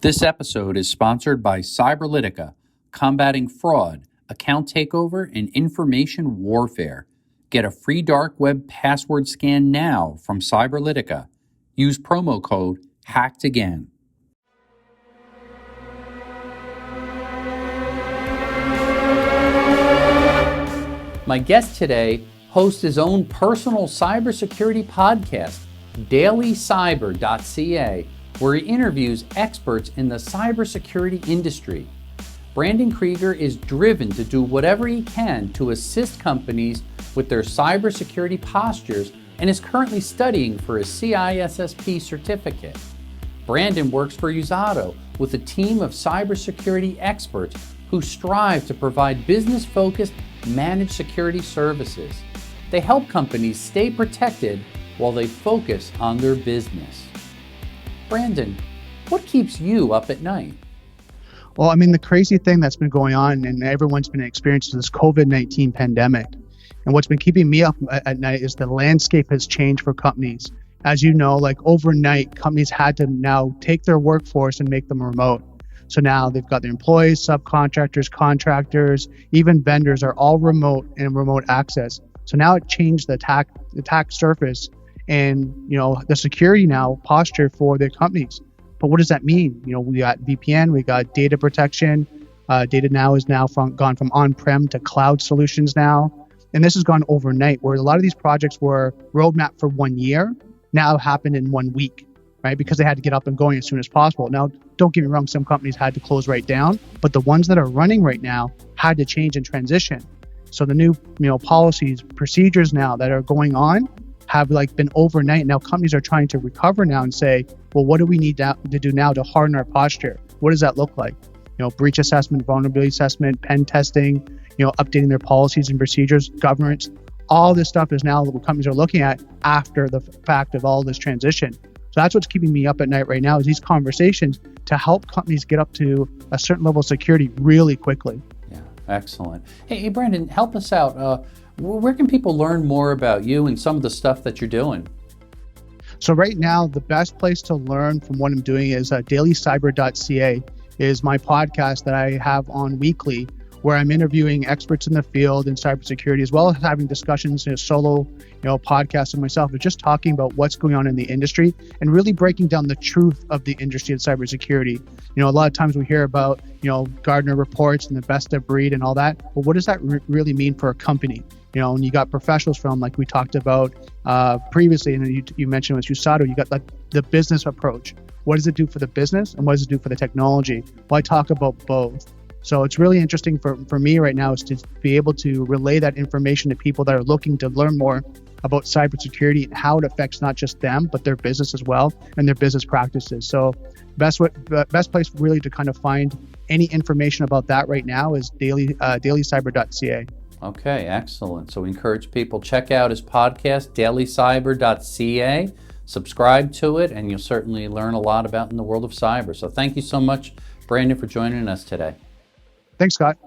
This episode is sponsored by Cyberlytica, combating fraud, account takeover, and information warfare. Get a free dark web password scan now from Cyberlytica. Use promo code HACKEDAGAIN. My guest today hosts his own personal cybersecurity podcast, dailycyber.ca, where he interviews experts in the cybersecurity industry. Brandon Krieger is driven to do whatever he can to assist companies with their cybersecurity postures and is currently studying for a CISSP certificate. Brandon works for Usado with a team of cybersecurity experts who strive to provide business-focused managed security services. They help companies stay protected while they focus on their business. Brandon, what keeps you up at night? Well, I mean, the crazy thing that's been going on and everyone's been experiencing this COVID-19 pandemic. And what's been keeping me up at night is the landscape has changed for companies. As you know, like overnight, companies had to now take their workforce and make them remote. So now they've got their employees, subcontractors, contractors, even vendors are all remote and remote access. So now it changed the attack surface and, the security now posture for their companies. But what does that mean? We got VPN, we got data protection. Data now is gone from on-prem to cloud solutions now. And this has gone overnight, where a lot of these projects were roadmap for 1 year, now happened in 1 week, right? Because they had to get up and going as soon as possible. Now, don't get me wrong, some companies had to close right down, but the ones that are running right now had to change and transition. So the new, policies, procedures now that are going on have been overnight. Now companies are trying to recover now and say, well, what do we need to do now to harden our posture? What does that look like? Breach assessment, vulnerability assessment, pen testing, updating their policies and procedures, governance. All this stuff is now what companies are looking at after the fact of all this transition. So that's what's keeping me up at night right now is these conversations to help companies get up to a certain level of security really quickly. Yeah, excellent. Hey, Brandon, help us out. Where can people learn more about you and some of the stuff that you're doing? So right now, the best place to learn from what I'm doing is dailycyber.ca is my podcast that I have on weekly, where I'm interviewing experts in the field in cybersecurity, as well as having discussions in a solo, podcast with myself, but just talking about what's going on in the industry and really breaking down the truth of the industry of cybersecurity. A lot of times we hear about, Gartner reports and the best of breed and all that. But what does that really mean for a company? And you got professionals from, like we talked about previously, and you mentioned with Usado, you got the business approach. What does it do for the business and what does it do for the technology? Well, I talk about both. So it's really interesting for me right now is to be able to relay that information to people that are looking to learn more about cybersecurity and how it affects not just them, but their business as well and their business practices. So best place really to kind of find any information about that right now is dailycyber.ca. Okay, excellent. So we encourage people, check out his podcast, dailycyber.ca. Subscribe to it, and you'll certainly learn a lot about in the world of cyber. So thank you so much, Brandon, for joining us today. Thanks, Scott.